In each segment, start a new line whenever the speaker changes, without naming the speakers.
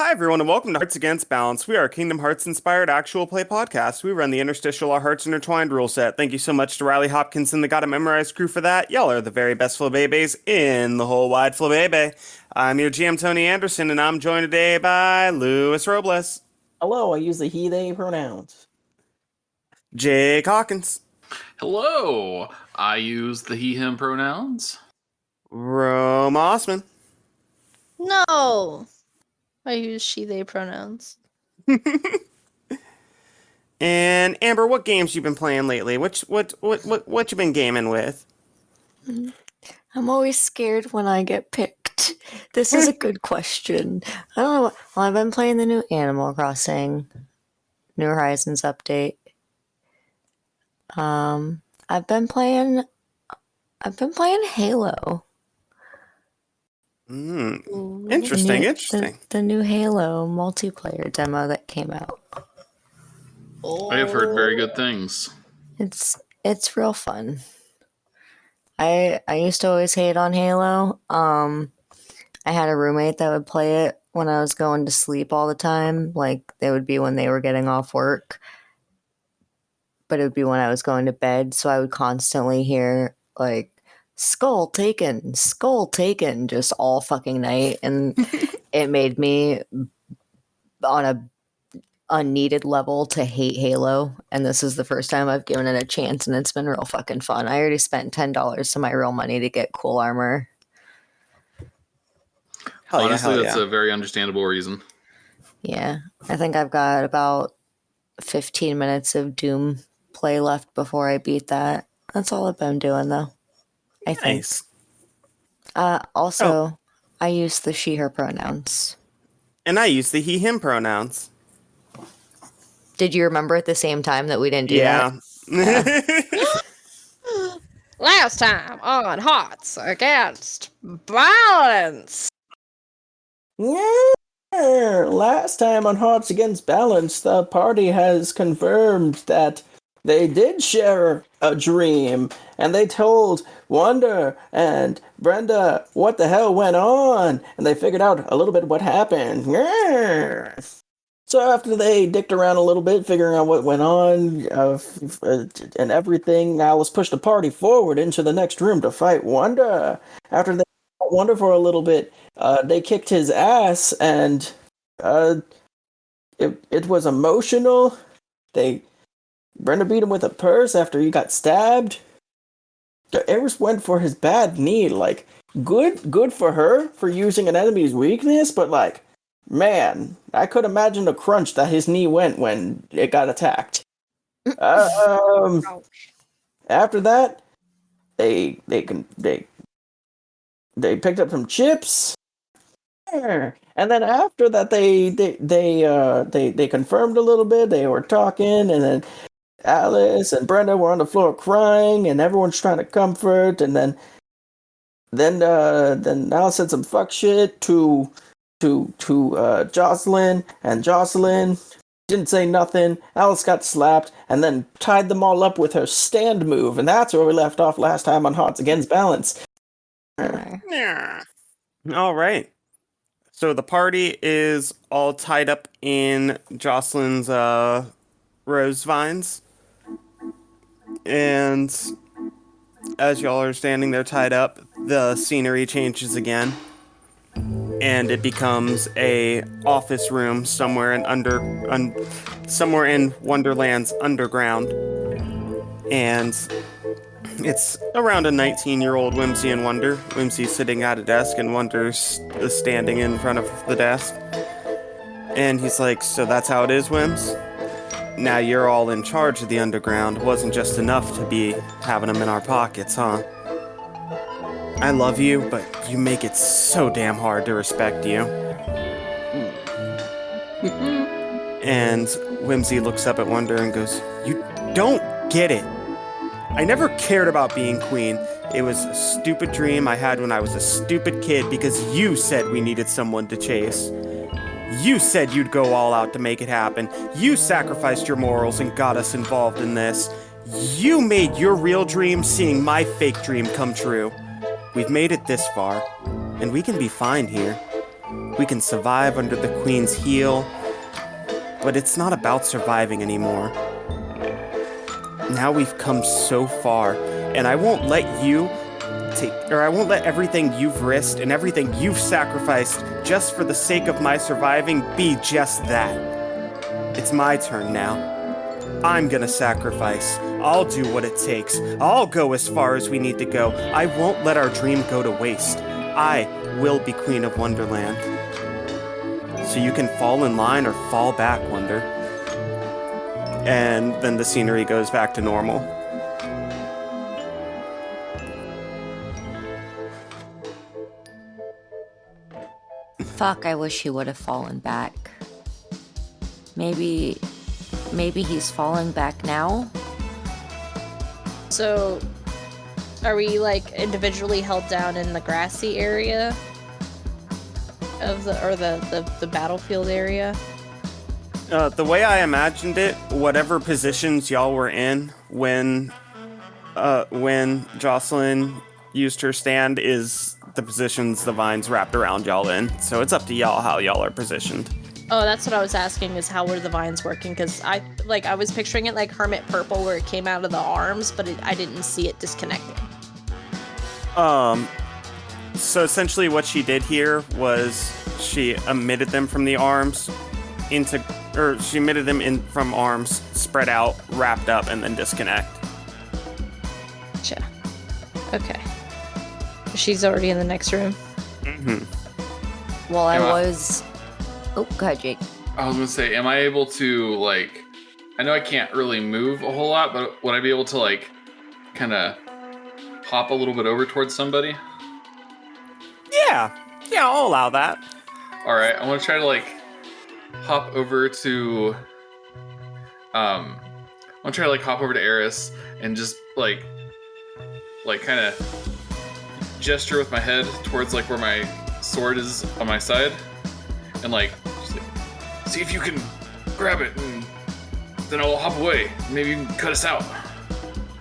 Hi, everyone, and welcome to Hearts Against Balance. We are a Kingdom Hearts inspired actual play podcast. We run the interstitial Our Hearts Intertwined rule set. Thank you so much to Riley Hopkins and the Gotta Memorize crew for that. Y'all are the very best flabébés in the whole wide flabébé. I'm your GM, Tony Anderson, and I'm joined today by Luis Robles.
Hello, I use the he, they pronouns.
Jake Hawkins.
Hello, I use the he, him pronouns.
Rome Osman.
No, I use she, they pronouns.
And Amber, what games you been playing lately? What you been gaming with?
I'm always scared when I get picked. This is a good question. I don't know. Well, I've been playing the new Animal Crossing, New Horizons update. I've been playing Halo.
Interesting.
The new Halo multiplayer demo that came out.
I have heard very good things.
It's real fun. I used to always hate on Halo. I had a roommate that would play it when I was going to sleep all the time. Like, they would be when they were getting off work. But it would be when I was going to bed, so I would constantly hear, like, skull taken, just all fucking night. And it made me, on a unneeded level, to hate Halo. And this is the first time I've given it a chance, and it's been real fucking fun. I already spent $10 of my real money to get cool armor.
Honestly, that's a very understandable reason.
Yeah, I think I've got about 15 minutes of Doom play left before I beat that. That's all I've been doing, though. I think.
Nice.
I use the she, her pronouns.
And I use the he, him pronouns.
Did you remember at the same time that we didn't do that?
Yeah.
Last time on Hearts Against Balance.
Yeah, last time on Hearts Against Balance, the party has confirmed that they did share a dream, and they told Wanda and Brenda what the hell went on, and they figured out a little bit what happened. Yeah. So after they dicked around a little bit, figuring out what went on and everything, Alice pushed the party forward into the next room to fight Wanda. After they fought Wanda for a little bit, they kicked his ass, and it was emotional. Brenda beat him with a purse after he got stabbed. Eris went for his bad knee. Like, good for her for using an enemy's weakness, but like, man, I could imagine the crunch that his knee went when it got attacked. After that, they picked up some chips. And then after that, they confirmed a little bit. They were talking, and then Alice and Brenda were on the floor crying, and everyone's trying to comfort. And then Alice said some fuck shit to Jocelyn, and Jocelyn didn't say nothing. Alice got slapped, and then tied them all up with her stand move, and that's where we left off last time on Hearts Against Balance.
All right. So the party is all tied up in Jocelyn's rose vines. And as y'all are standing there tied up, the scenery changes again. And it becomes a office room somewhere in Wonderland's underground. And it's around a 19-year-old Whimsy and Wonder. Whimsy's sitting at a desk, and Wonder's standing in front of the desk. And he's like, "So that's how it is, Whims? Now you're all in charge of the underground. It wasn't just enough to be having them in our pockets, huh? I love you, but you make it so damn hard to respect you." And Whimsy looks up at Wonder and goes, "You don't get it. I never cared about being queen. It was a stupid dream I had when I was a stupid kid because you said we needed someone to chase. You said you'd go all out to make it happen. You sacrificed your morals and got us involved in this. You made your real dream seeing my fake dream come true. We've made it this far, and we can be fine here. We can survive under the Queen's heel. But it's not about surviving anymore. Now we've come so far, and I won't let I won't let everything you've risked and everything you've sacrificed just for the sake of my surviving be just that. It's my turn now. I'm gonna sacrifice. I'll do what it takes. I'll go as far as we need to go. I won't let our dream go to waste. I will be Queen of Wonderland. So you can fall in line or fall back, Wonder. And then the scenery goes back to normal.
Fuck, I wish he would have fallen back. Maybe he's falling back now?
So, are we like individually held down in the grassy area of the battlefield area?
The way I imagined it, whatever positions y'all were in when Jocelyn used her stand is the positions the vines wrapped around y'all in. So it's up to y'all how y'all are positioned.
Oh, that's what I was asking, is how were the vines working? Because I was picturing it like Hermit Purple where it came out of the arms, but I didn't see it disconnecting.
So essentially what she did here was she emitted them from the arms she emitted them in from arms, spread out, wrapped up, and then disconnect.
Gotcha. Okay. She's already in the next room.
Mm-hmm.
Well, I was... Oh, go ahead, Jake.
I was gonna say, am I able to, like... I know I can't really move a whole lot, but would I be able to, like, kind of hop a little bit over towards somebody?
Yeah, I'll allow that.
Alright, I'm gonna try to, like, hop over to... I'm gonna try to, like, hop over to Eris and just, like kind of gesture with my head towards, like, where my sword is on my side. And, like, just, like, see if you can grab it, and then I'll hop away. Maybe you can cut us out.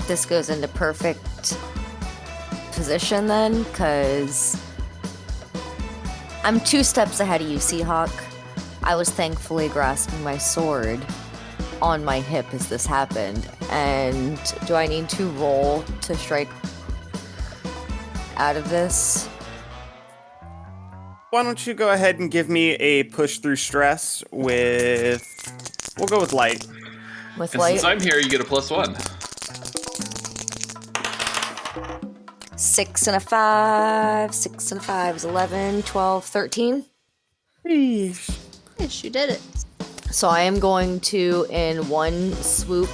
This goes into perfect position then, because I'm 2 steps ahead of you, Seahawk. I was thankfully grasping my sword on my hip as this happened. And do I need to roll to strike out of this?
Why don't you go ahead and give me a push through stress with... We'll go with light.
With
And
light?
since I'm here, you get a +1.
6 and a 5. 6 and a 5 is 11, 12, 13.
Eesh.
Yes, you did it.
So I am going to, in one swoop,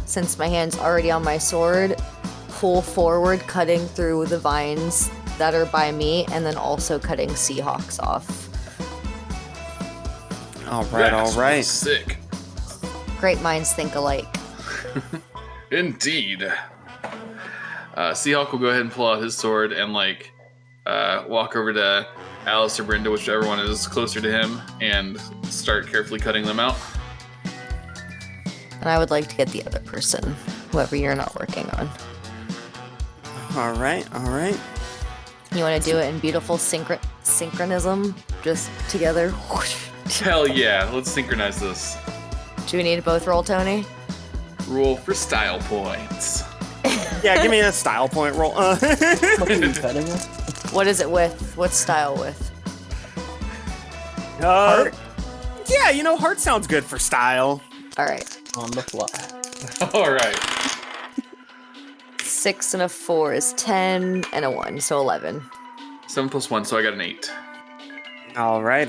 since my hand's already on my sword, pull forward, cutting through the vines that are by me, and then also cutting Seahawks off.
All right.
Sick.
Great minds think alike.
Indeed. Seahawk will go ahead and pull out his sword and, like, walk over to Alice or Brenda, whichever one is closer to him, and start carefully cutting them out.
And I would like to get the other person, whoever you're not working on.
All right.
You want to do it in beautiful synchronism? Just together?
Hell yeah, let's synchronize this.
Do we need to both roll, Tony?
Roll for style points.
Yeah, give me a style point roll.
What are you cutting with?
What is it with? What's style with?
Heart? Yeah, heart sounds good for style.
Alright.
On the fly.
Alright.
6 and a 4 is 10, and a 1, so 11.
7 + 1, so I got an 8.
All right.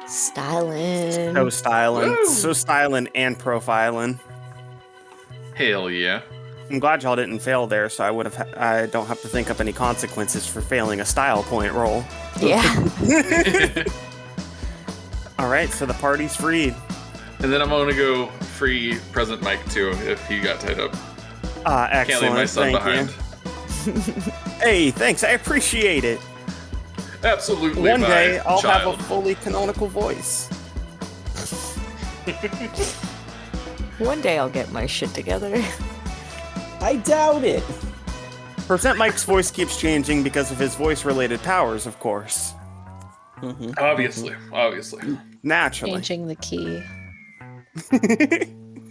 Stylin'.
So styling.
Woo!
So styling and profiling.
Hell yeah.
I'm glad y'all didn't fail there, so I don't have to think up any consequences for failing a style point roll.
Yeah.
All right, so the party's freed.
And then I'm gonna go free present Mike too, if he got tied up.
Excellent.
Can't leave my son behind.
Hey, thanks. I appreciate it.
Absolutely.
One day I'll
child.
have a fully canonical voice.
One day I'll get my shit together.
I doubt it.
Percent Mike's voice keeps changing because of his voice-related powers, of course.
Obviously.
Naturally.
Changing the key.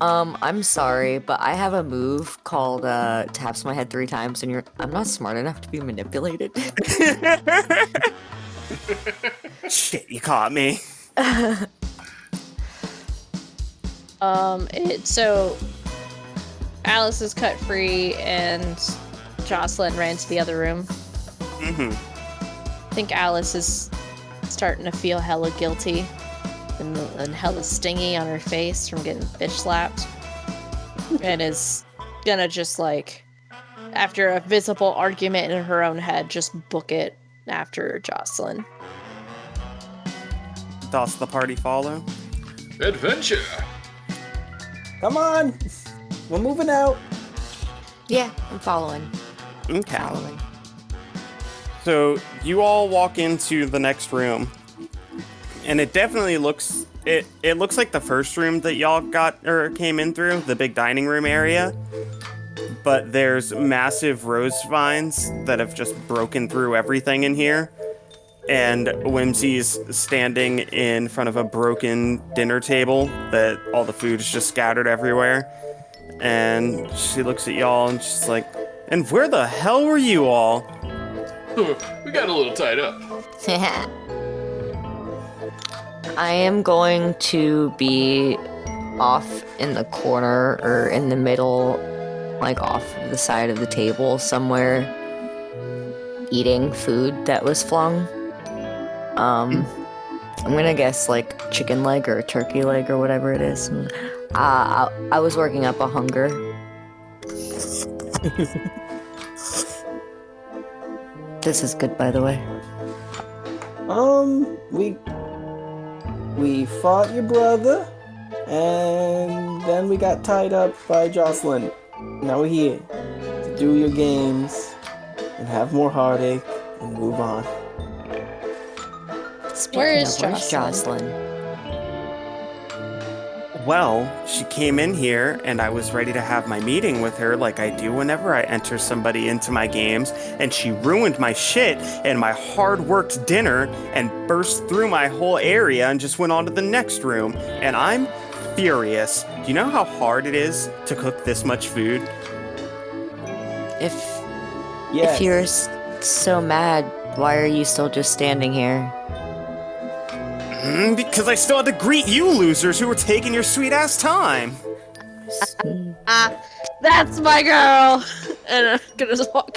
I'm sorry, but I have a move called taps my head 3 times, and I'm not smart enough to be manipulated.
Shit, you caught me.
So Alice is cut free, and Jocelyn ran to the other room.
Mm-hmm.
I think Alice is starting to feel hella guilty and hella stingy on her face from getting bitch slapped, and is gonna just like, after a visible argument in her own head, just book it after Jocelyn.
Does the party follow?
Adventure.
Come on! We're moving out.
Yeah, I'm following.
Okay.
Following.
So you all walk into the next room, and it definitely looks it looks like the first room that y'all came in through, the big dining room area. But there's massive rose vines that have just broken through everything in here. And Whimsy's standing in front of a broken dinner table that all the food is just scattered everywhere. And she looks at y'all and she's like, "And where the hell were you all?"
We got a little tied up.
I am going to be off in the corner or in the middle, like off the side of the table somewhere, eating food that was flung. I'm gonna guess like chicken leg or turkey leg or whatever it is. I was working up a hunger. This is good, by the way.
We fought your brother, and then we got tied up by Jocelyn. Now we're here to do your games and have more heartache and move on.
Speaking
Where is
where's
Jocelyn?
Well, she came in here and I was ready to have my meeting with her like I do whenever I enter somebody into my games, and she ruined my shit and my hard-worked dinner and burst through my whole area and just went on to the next room, and I'm furious. Do you know how hard it is to cook this much food?
If
Yes.
you're so mad, why are you still just standing here?
Because I still had to greet you losers who were taking your sweet-ass time.
That's my girl! And I'm gonna just walk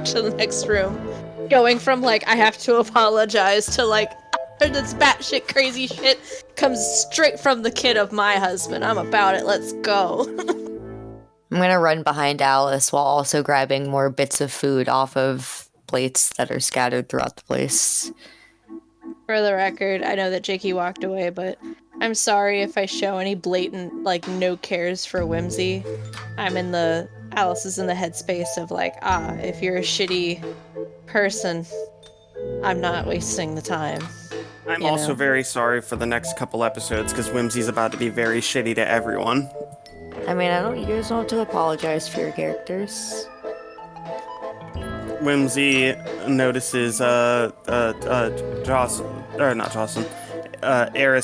to the next room. Going from like, I have to apologize to like, this batshit crazy shit comes straight from the kid of my husband. I'm about it, let's go.
I'm gonna run behind Alice while also grabbing more bits of food off of plates that are scattered throughout the place.
For the record, I know that Jakey walked away, but I'm sorry if I show any blatant, like, no cares for Whimsy. Alice is in the headspace of like, if you're a shitty person, I'm not wasting the time.
I'm
You
also
know.
very sorry for the next couple episodes because Whimsy's about to be very shitty to everyone.
I mean, you guys don't have to apologize for your characters.
Whimsy notices Eris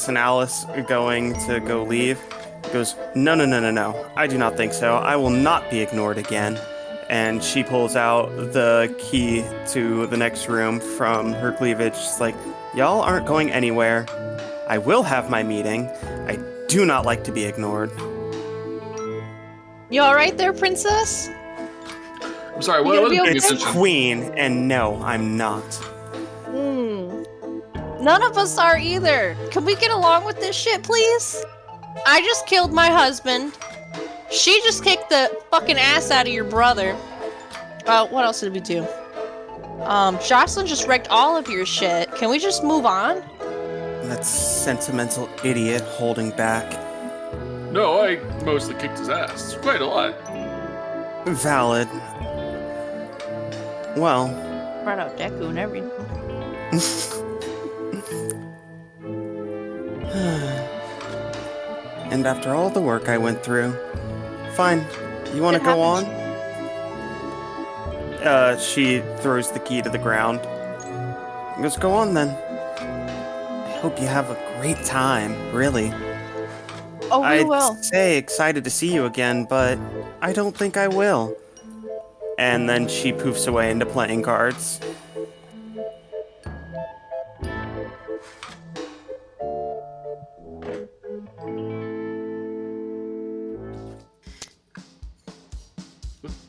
and Alice going to go leave. Goes, no, I do not think so. I will not be ignored again. And she pulls out the key to the next room from her cleavage. She's like, y'all aren't going anywhere. I will have my meeting. I do not like to be ignored.
You alright there, princess?
I'm sorry, what
You
was
gonna be
paying
It's
attention?
Queen, and no, I'm not.
None of us are either. Can we get along with this shit, please? I just killed my husband. She just kicked the fucking ass out of your brother. What else did we do? Jocelyn just wrecked all of your shit. Can we just move on?
That sentimental idiot holding back.
No, I mostly kicked his ass. Quite a lot.
Valid. Well,
Brought out Deku and everything.
and after all the work I went through, fine, you want to
It
go
happens.
on? She throws the key to the ground. Let's go on then. Hope you have a great time, really.
Oh, we
I'd
will.
say excited to see you again, but I don't think I will. And then she poofs away into playing cards.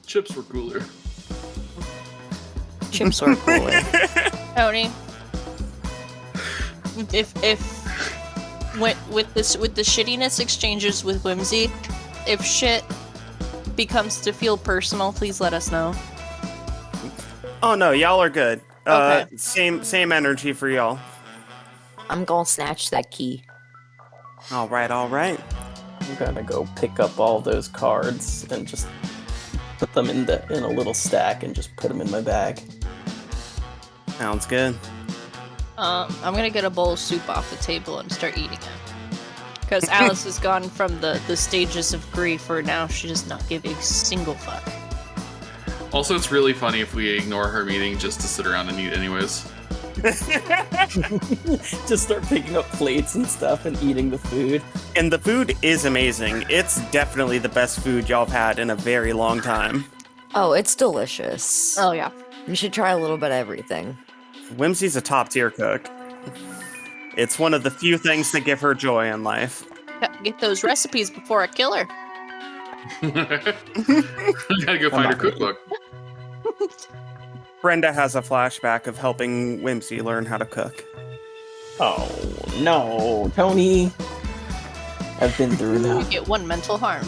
Chips were cooler.
Chips were cooler.
Tony, if with the shittiness exchanges with Whimsy, if shit becomes to feel personal, please let us know.
Oh no, y'all are good.
Okay.
Same energy for y'all.
I'm gonna snatch that key.
All right.
I'm gonna go pick up all those cards and just put them in a little stack and just put them in my bag.
Sounds good.
I'm gonna get a bowl of soup off the table and start eating it. Because Alice has gone from the stages of grief where now she does not give a single fuck.
Also, it's really funny if we ignore her meeting just to sit around and eat anyways.
Just start picking up plates and stuff and eating the food.
And the food is amazing. It's definitely the best food y'all have had in a very long time.
Oh, it's delicious.
Oh yeah.
You should try a little bit of everything.
Whimsy's a top-tier cook. It's one of the few things that give her joy in life.
Get those recipes before I kill her.
Gotta go find her cookbook.
Brenda has a flashback of helping Whimsy learn how to cook.
Oh no, Tony. I've been through
You
that.
get one mental harm.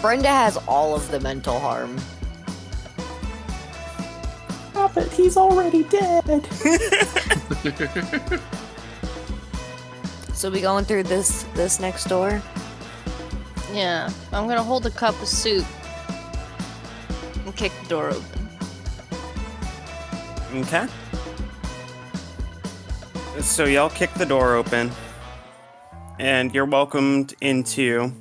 Brenda has all of the mental harm.
Stop it, he's already dead.
So we going through this next door?
Yeah, I'm gonna hold a cup of soup and kick the door open.
Okay. So y'all kick the door open, and you're welcomed into...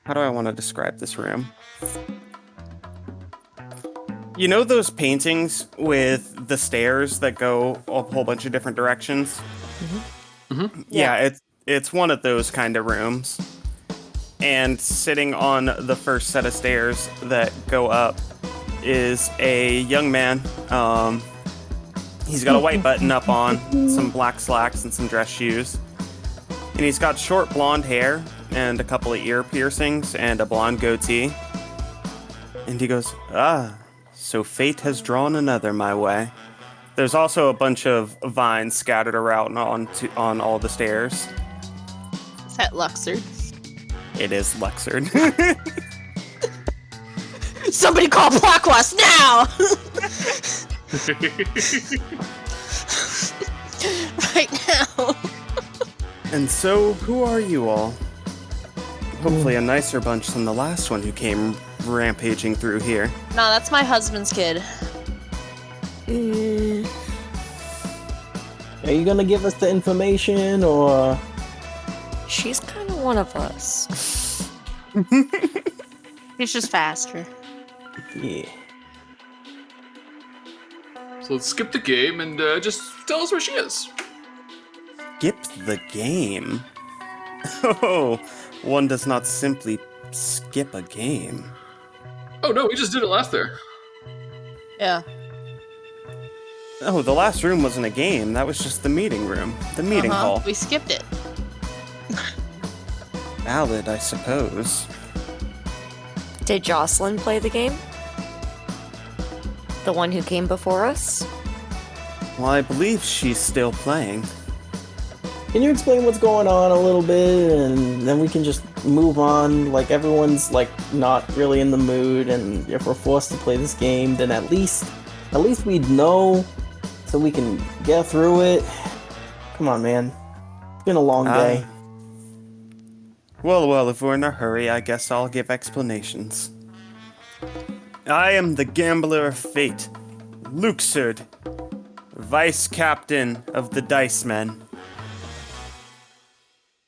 How do I want to describe this room? You know those paintings with the stairs that go a whole bunch of different directions? Yeah, it's one of those kind of rooms. And sitting on the first set of stairs that go up is a young man. He's got a white button-up on, some black slacks, and some dress shoes. And he's got short blonde hair and a couple of ear piercings and a blonde goatee. And he goes, so fate has drawn another my way. There's also a bunch of vines scattered around on all the stairs.
Is that Luxord?
It is Luxord.
Somebody call Blackwast now! Right now.
And so, who are you all? Hopefully a nicer bunch than the last one who came rampaging through here.
No, that's my husband's kid.
Are you gonna give us the information, or...?
She's kind of one of us.
He's just faster.
Yeah.
So let's skip the game and just tell us where she is.
Skip the game? Oh, one does not simply skip a game.
Oh no, we just did it last there.
Yeah.
Oh, the last room wasn't a game. That was just the meeting room. The meeting hall.
We skipped it.
Valid, I suppose.
Did Jocelyn play the game? The one who came before us?
Well, I believe she's still playing.
Can you explain what's going on a little bit, and then we can just move on? Like, everyone's, like, not really in the mood, and if we're forced to play this game, then at least we'd know, so we can get through it. Come on, man. It's been a long day.
Well, if we're in a hurry, I guess I'll give explanations. I am the Gambler of Fate, Luxord, Vice Captain of the Dice Men.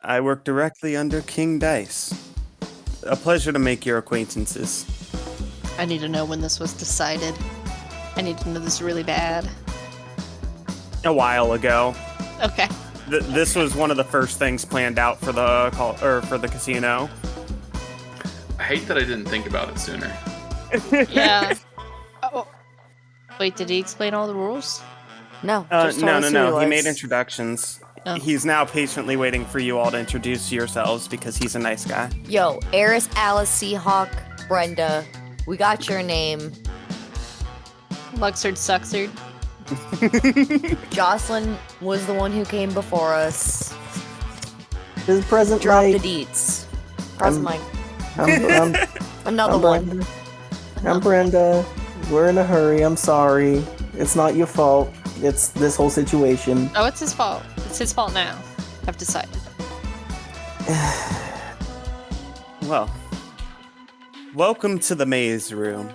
I work directly under King Dice. A pleasure to make your acquaintances.
I need to know when this was decided. I need to know this really bad.
A while ago.
Okay.
This was one of the first things planned out for the casino.
I hate that I didn't think about it sooner.
Yeah. Oh. Wait, did he explain all the rules?
No, just told us who
No. He
was.
made introductions.
Oh.
He's now patiently waiting for you all to introduce yourselves because he's a nice guy.
Yo, Eris, Alice, Seahawk, Brenda, we got your name.
Luxord Suxord.
Jocelyn was the one who came before us.
This is present
Drop the
Mike.
deets. Present Mike.
I'm
Another
I'm
one.
Brenda. I'm Brenda. We're in a hurry. I'm sorry. It's not your fault. It's this whole situation.
Oh, it's his fault. It's his fault now. I've decided.
Well, welcome to the maze room.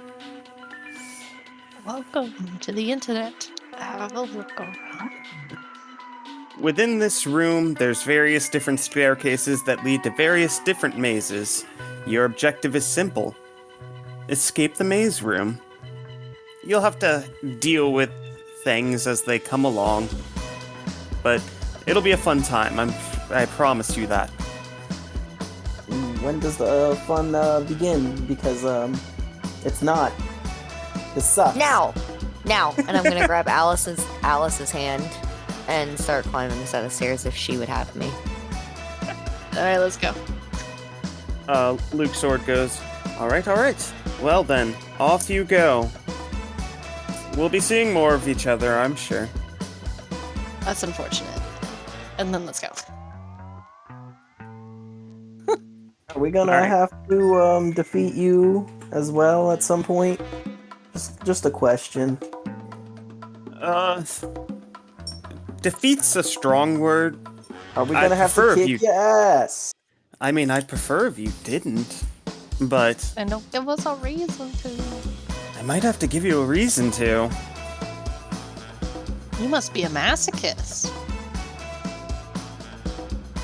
Welcome to the internet. Have a look around.
Within this room, there's various different staircases that lead to various different mazes. Your objective is simple. Escape the maze room. You'll have to deal with things as they come along. But it'll be a fun time, I promise you that.
When does the fun begin? Because it's not. This sucks.
Now! And I'm gonna grab Alice's hand and start climbing a set of stairs if she would have me.
Alright, let's go.
Luke Sword goes, All right. Well then, off you go. We'll be seeing more of each other, I'm sure.
That's unfortunate. And then let's go.
Are we gonna
Alright.
have to defeat you as well at some point? Just a question.
Defeat's a strong word.
Are we
I'd
gonna have
prefer
to
if
kick
you-
your ass?
I mean, I'd prefer if you didn't. But
And don't give us a reason to.
I might have to give you a reason to.
You must be a masochist.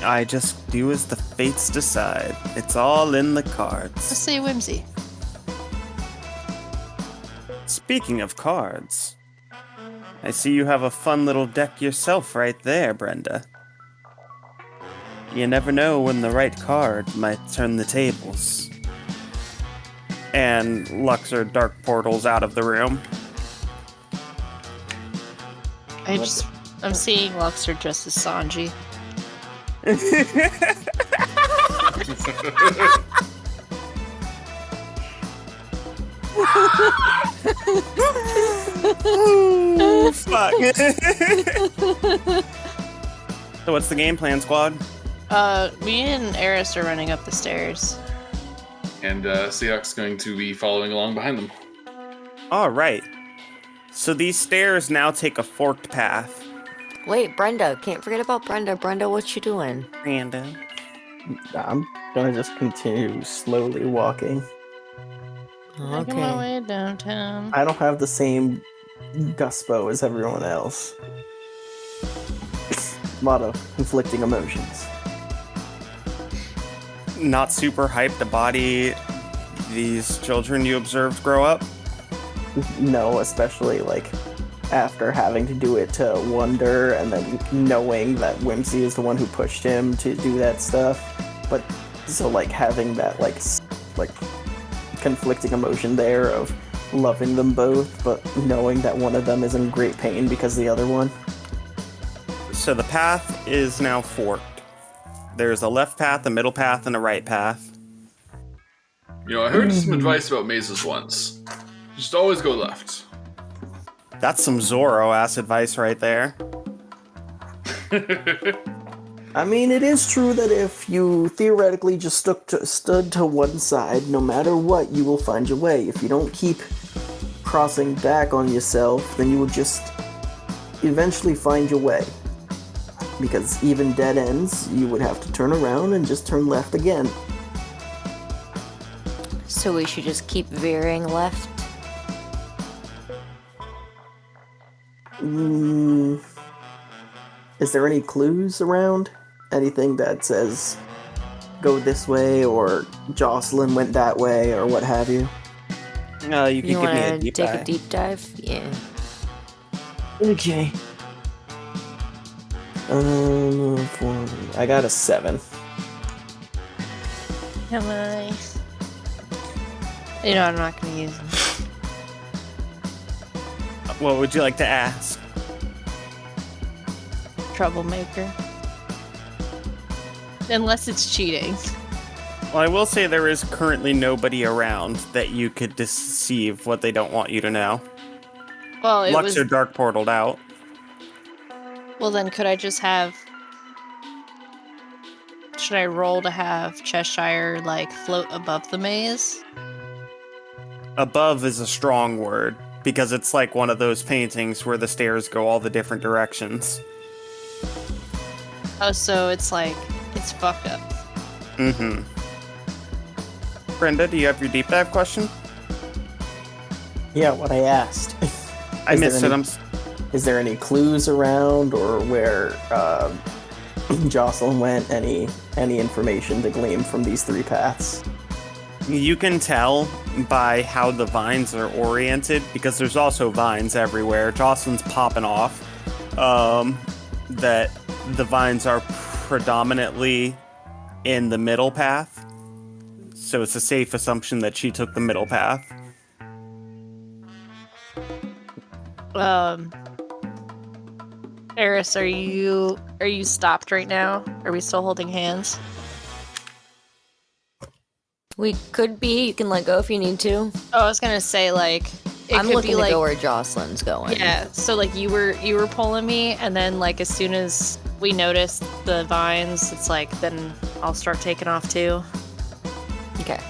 I just do as the fates decide. It's all in the
Let's
cards.
see whimsy.
Speaking of cards, I see you have a fun little deck yourself right there, Brenda. You never know when the right card might turn the tables. And Luxor dark portals out of the room.
I'm seeing Luxor dressed as Sanji.
Fuck. So what's the game plan, squad?
Me and Eris are running up the stairs.
And Seahawk's going to be following along behind them.
All right. So these stairs now take a forked path.
Wait, Brenda. Can't forget about Brenda. Brenda, what you doing?
Brenda.
I'm gonna just continue slowly walking.
Making my
Okay.
way downtown.
I don't have the same guspo as everyone else. A lot of conflicting emotions.
Not super hyped to body these children you observed grow up.
No, especially like after having to do it to Wonder and then knowing that Whimsy is the one who pushed him to do that stuff. But so like having that like conflicting emotion there of loving them both, but knowing that one of them is in great pain because the other one.
So the path is now forked. There's a left path, a middle path, and a right path.
You know, I heard some advice about mazes once. Just always go left.
That's some Zorro-ass advice right there.
I mean, it is true that if you theoretically just stood to one side, no matter what, you will find your way. If you don't keep crossing back on yourself, then you will just eventually find your way. Because even dead ends, you would have to turn around and just turn left again.
So we should just keep veering left?
Is there any clues around? Anything that says go this way or Jocelyn went that way or what have you?
You could
You
give me a
wanna
deep
take
dive.
a deep dive? Yeah.
Okay. I got a 7.
Am I? You know, I'm not going to use them.
What would you like to ask?
Troublemaker. Unless it's cheating.
Well, I will say there is currently nobody around that you could deceive what they don't want you to know.
Well, it
Lux
was.
are dark portaled out.
Well, then could I just have. Should I roll to have Cheshire, like, float above the maze?
Above is a strong word, because it's like one of those paintings where the stairs go all the different directions.
Oh, so it's like. It's fucked up.
Mm-hmm. Brenda, do you have your deep dive question?
Yeah, what I asked.
I missed it.
Is there any clues around or where Jocelyn went? Any information to glean from these 3 paths?
You can tell by how the vines are oriented, because there's also vines everywhere. Jocelyn's popping off. That the vines are predominantly in the middle path. So it's a safe assumption that she took the middle path.
Eris, are you stopped right now? Are we still holding hands?
We could be. You can let go if you need to.
Oh, I was gonna say, like, it
I'm
could
looking
be
to
like,
go where Jocelyn's going.
yeah. So like you were pulling me, and then like as soon as we noticed the vines, it's like then I'll start taking off too.
Okay.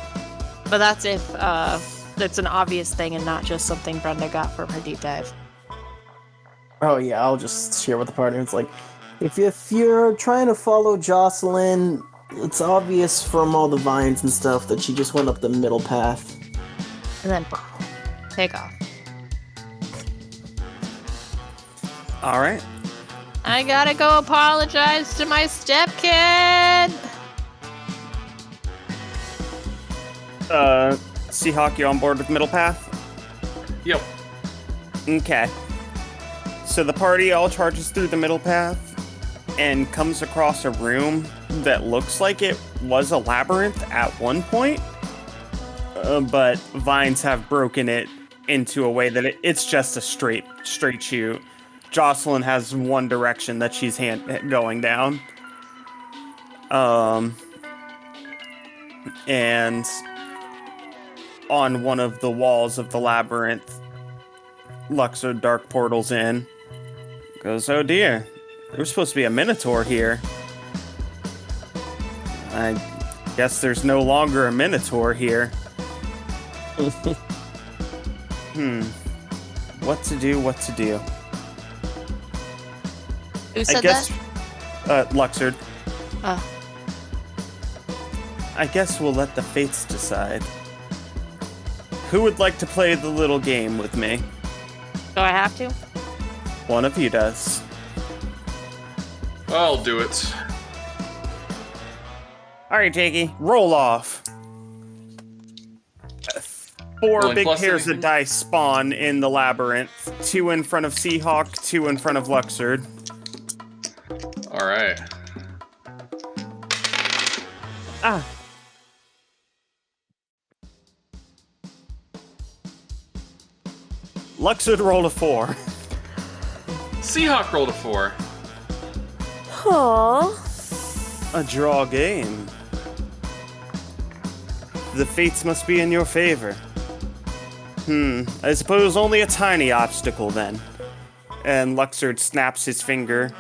But that's if it's an obvious thing and not just something Brenda got from her deep dive.
Oh yeah, I'll just share with the party. It's like, if you're trying to follow Jocelyn, it's obvious from all the vines and stuff that she just went up the middle path.
And then take off.
All right.
I gotta go apologize to my stepkid.
Seahawk, you on board with middle path?
Yep.
Okay. So the party all charges through the middle path and comes across a room that looks like it was a labyrinth at one point, but vines have broken it into a way that it's just a straight shoot. Jocelyn has one direction that she's going down. And on one of the walls of the labyrinth, Luxor dark portals in. Goes, oh dear, there's supposed to be a minotaur here. I guess there's no longer a minotaur here. What to do?
Who said
I guess,
that?
Luxord.
Oh.
I guess we'll let the fates decide. Who would like to play the little game with me?
Do I have to?
One of you does.
I'll do it.
Alright, Jakey, roll off. 4
Rolling
big
plus
pairs
anything?
of dice spawn in the labyrinth. 2 in front of Seahawk, 2 in front of Luxord.
All right.
Ah. Luxord rolled a 4.
Seahawk rolled a 4.
Aww.
A draw game. The fates must be in your favor. I suppose only a tiny obstacle then. And Luxord snaps his finger,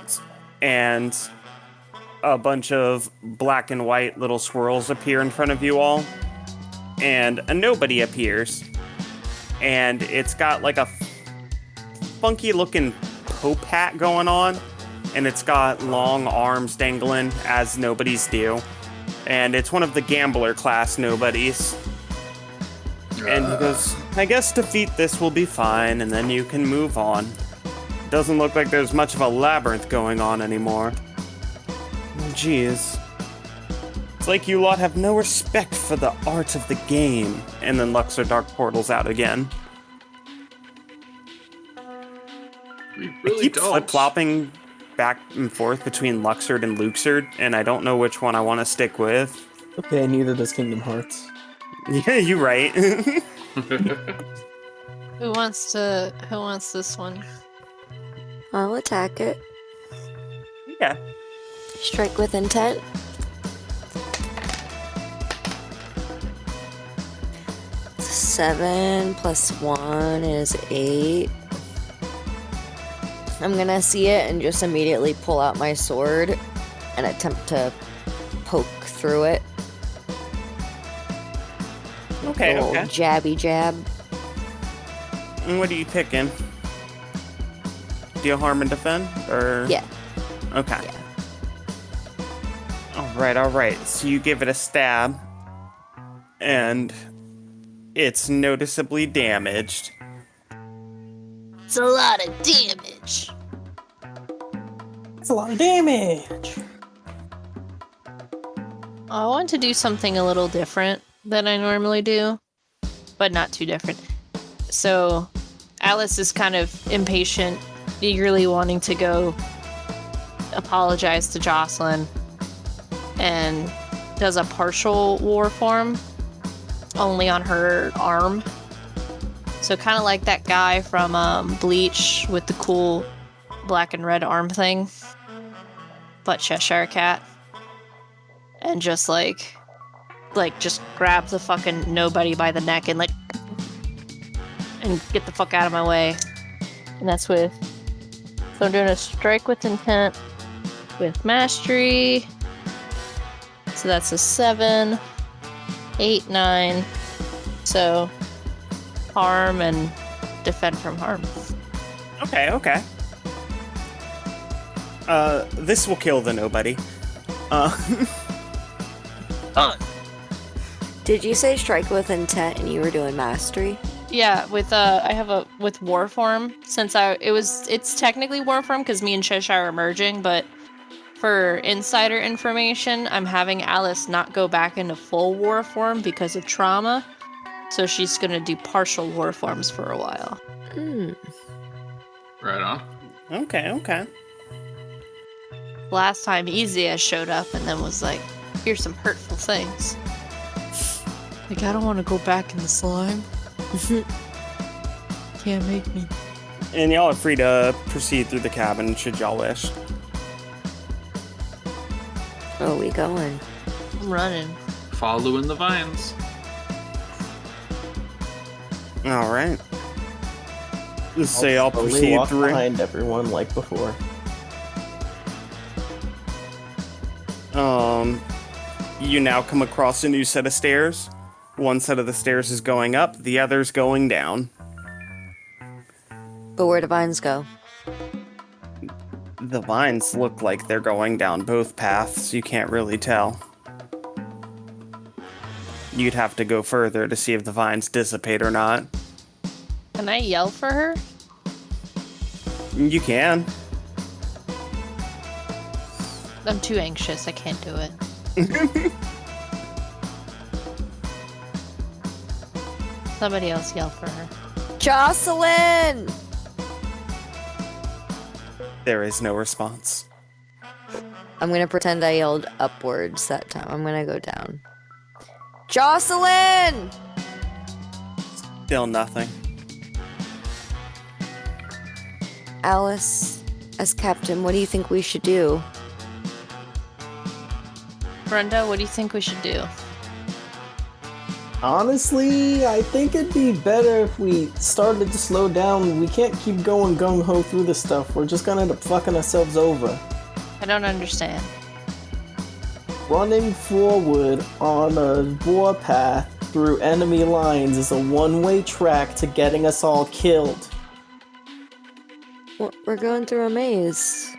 and a bunch of black and white little swirls appear in front of you all. And a nobody appears. And it's got like a funky looking Pope hat going on. And it's got long arms dangling, as nobodies do. And it's one of the gambler class nobodies. And he goes, I guess defeat this will be fine, and then you can move on. Doesn't look like there's much of a labyrinth going on anymore. Jeez. It's like you lot have no respect for the art of the game. And then Luxor dark portals out again.
We really
Keep
don't.
flip-flopping back and forth between Luxord and Luxord, and I don't know which one I want to stick with.
Okay, neither does Kingdom Hearts.
Yeah, you're right.
Who wants this one?
I'll attack it.
Yeah.
Strike with intent. Seven plus 1 is 8. I'm gonna see it and just immediately pull out my sword and attempt to poke through it.
Okay,
Little
okay.
Jabby jab.
And what are you picking? Deal harm and defend? Or
Yeah.
Okay.
Yeah.
Alright. So you give it a stab, and it's noticeably damaged.
It's a lot of damage.
That's a lot of damage.
I want to do something a little different than I normally do, but not too different. So Alice is kind of impatient, eagerly wanting to go apologize to Jocelyn, and does a partial war form only on her arm. So kind of like that guy from Bleach with the cool black and red arm thing, but Cheshire Cat. And just just grab the fucking nobody by the neck and get the fuck out of my way. And that's so I'm doing a strike with intent with mastery. So that's a 7, 8, 9. So harm and defend from harm.
Okay. This will kill the nobody.
Did you say strike with intent and you were doing mastery?
Yeah, with with Warform, since it's technically Warform because me and Cheshire are merging, but for insider information, I'm having Alice not go back into full Warform because of trauma, so she's gonna do partial Warforms for a while.
Right on.
Okay.
Last time Easy showed up and then was like, here's some hurtful things. Like, I don't want to go back in the slime. Can't make me.
And y'all are free to proceed through the cabin should y'all wish.
Where are we going?
I'm running.
Following the vines.
Alright. Let's say I'll
slowly
proceed
walk
through.
behind everyone like before.
You now come across a new set of stairs. One set of the stairs is going up, the other's going down.
But where do vines go?
The vines look like they're going down both paths, you can't really tell. You'd have to go further to see if the vines dissipate or not.
Can I yell for her?
You can.
I'm too anxious. I can't do it. Somebody else yell for her.
Jocelyn!
There is no response.
I'm gonna pretend I yelled upwards that time. I'm gonna go down. Jocelyn!
Still nothing.
Alice, as captain, what do you think we should do?
Brenda, what do you think we should do?
Honestly, I think it'd be better if we started to slow down. We can't keep going gung-ho through this stuff. We're just gonna end up fucking ourselves over.
I don't understand.
Running forward on a warpath through enemy lines is a one-way track to getting us all killed.
Well, we're going through a maze.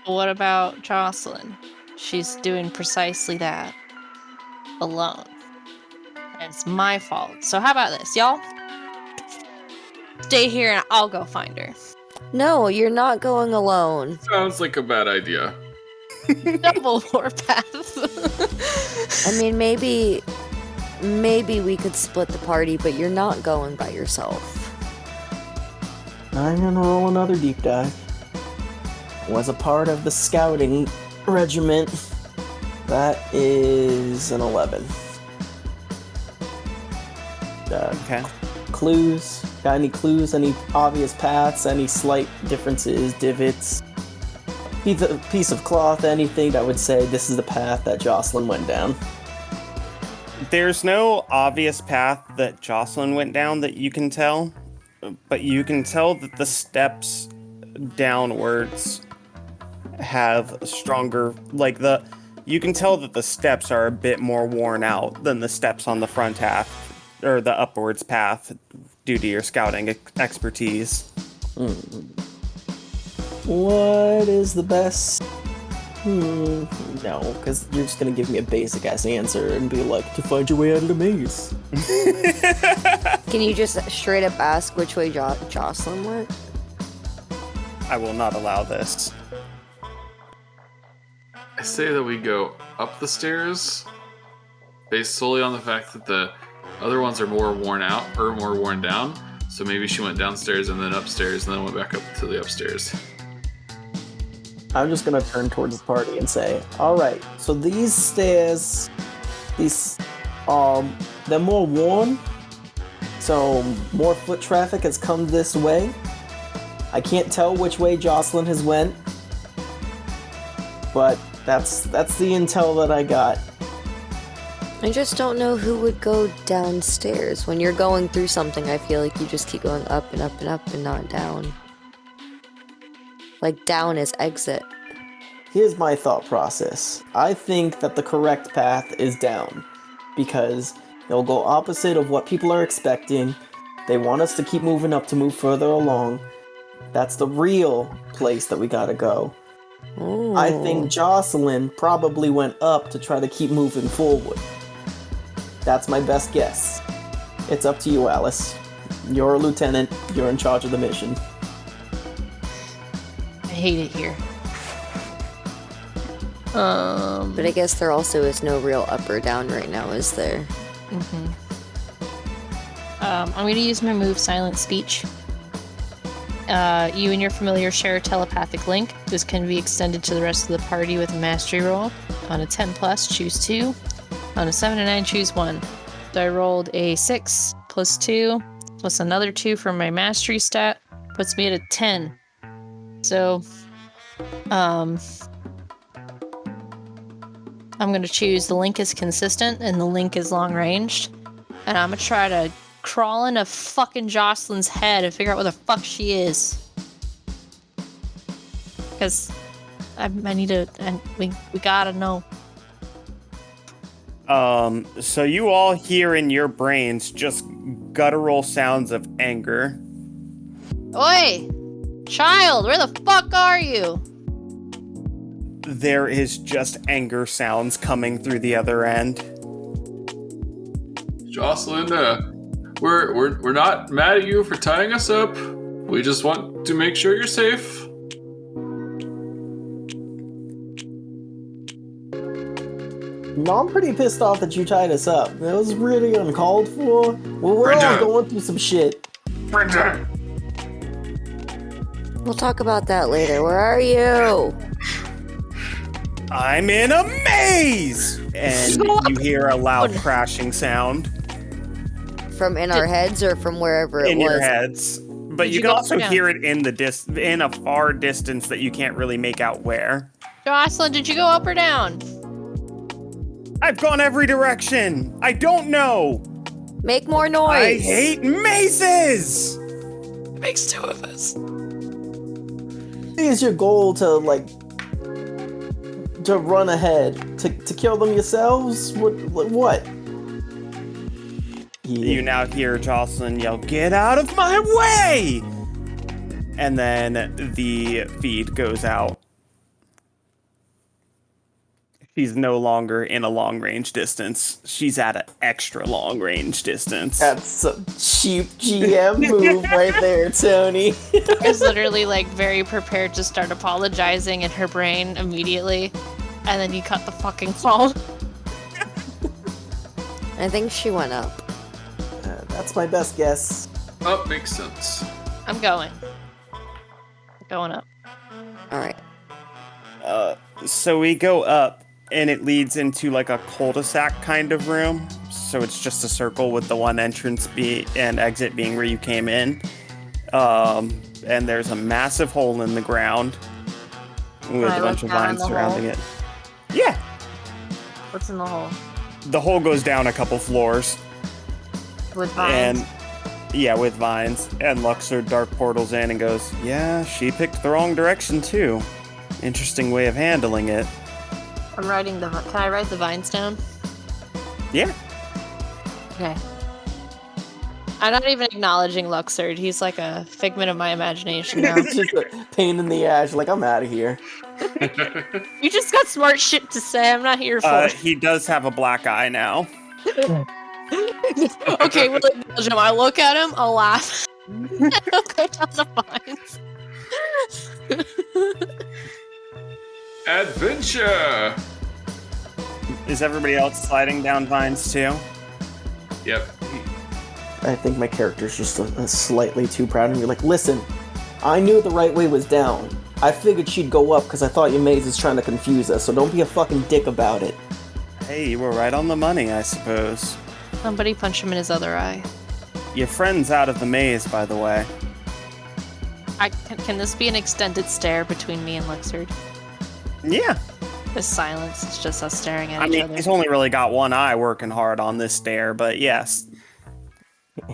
What about Jocelyn? She's doing precisely that. Alone. And it's my fault. So how about this, y'all? Stay here and I'll go find her.
No, you're not going alone.
Sounds like a bad idea.
Double warpath.
I mean, maybe we could split the party, but you're not going by yourself.
I'm gonna roll another deep dive. was a part of the scouting regiment. That is an 11.
Okay.
Clues? Got any clues? Any obvious paths? Any slight differences? Divots? Piece of cloth? Anything that would say this is the path that Jocelyn went down?
There's no obvious path that Jocelyn went down that you can tell, but you can tell that the steps downwards have stronger, you can tell that the steps are a bit more worn out than the steps on the front half, or the upwards path, due to your scouting expertise.
What is the best? No, because you're just gonna give me a basic ass answer and be like, to find your way out of the maze.
Can you just straight up ask which way Jocelyn went?
I will not allow this.
I say that we go up the stairs, based solely on the fact that the other ones are more worn out, or more worn down. So maybe she went downstairs and then upstairs and then went back up to the upstairs.
I'm just gonna turn towards the party and say, alright, so these stairs, they're more worn, so more foot traffic has come this way. I can't tell which way Jocelyn has went, but that's the intel that I got.
I just don't know who would go downstairs. When you're going through something, I feel like you just keep going up and up and up and not down. Like, down is exit.
Here's my thought process. I think that the correct path is down, because it'll go opposite of what people are expecting. They want us to keep moving up to move further along. That's the real place that we gotta go.
Ooh.
I think Jocelyn probably went up to try to keep moving forward. That's my best guess. It's up to you, Alice. You're a lieutenant. You're in charge of the mission.
I hate it here.
But I guess there also is no real up or down right now, is there?
I'm going to use my move Silent Speech. You and your familiar share a telepathic link. This can be extended to the rest of the party with a mastery roll. On a 10+, choose 2. On a 7 and 9, choose 1. So I rolled a 6 plus 2 plus another 2 for my mastery stat. Puts me at a 10. So, I'm going to choose the link is consistent and the link is long ranged. And I'm going to try to crawl into fucking Jocelyn's head and figure out where the fuck she is. Because I need to, and we gotta know.
So you all hear in your brains just guttural sounds of anger.
Oi! Child, where the fuck are you?
There is just anger sounds coming through the other end.
Jocelyn, we're not mad at you for tying us up. We just want to make sure you're safe.
No, I'm pretty pissed off that you tied us up. It was really uncalled for. Well, we're all going through some shit.
Brenda!
We'll talk about that later. Where are you?
I'm in a maze! And you hear a loud crashing sound.
From in our heads or from wherever it was?
In your heads. But
Did
you
you
can
go
also
down?
hear it in in a far distance that you can't really make out where.
Jocelyn, did you go up or down?
I've gone every direction! I don't know!
Make more noise!
I hate mazes!
It makes 2 of us.
Is your goal to run ahead to kill them yourselves? What?
You now hear Jocelyn yell, "Get out of my way!" And then the feed goes out. She's no longer in a long-range distance. She's at an extra long-range distance.
That's some cheap GM move right there, Tony.
Is literally very prepared to start apologizing in her brain immediately, and then you cut the fucking call.
I think she went up.
That's my best guess.
Oh, makes sense.
I'm going. Going up.
Alright.
So we go up, and it leads into like a cul-de-sac kind of room. So it's just a circle with the one entrance and exit being where you came in. And there's a massive hole in the ground with a bunch of vines surrounding it. Yeah.
What's in the hole?
The hole goes down a couple floors.
With vines?
And with vines. And Luxor dark portals in and goes, yeah, she picked the wrong direction too. Interesting way of handling it.
I'm writing can I write the vines down?
Yeah.
Okay. I'm not even acknowledging Luxord. He's like a figment of my imagination now.
It's just a pain in the ass. Like, I'm out of here.
You just got smart shit to say. I'm not here for it.
He does have a black eye now.
Okay, we'll acknowledge him. I look at him, I'll laugh. And I'll go down the vines.
Adventure!
Is everybody else sliding down vines too?
Yep.
I think my character's just slightly too proud of me. Like, listen, I knew the right way was down. I figured she'd go up because I thought your maze is trying to confuse us, so don't be a fucking dick about it.
Hey, you were right on the money, I suppose.
Somebody punch him in his other eye.
Your friend's out of the maze, by the way.
Can this be an extended stare between me and Luxord?
Yeah.
This silence is just us staring at
I
each
mean,
other.
he's only really got one eye working hard on this stare, but yes.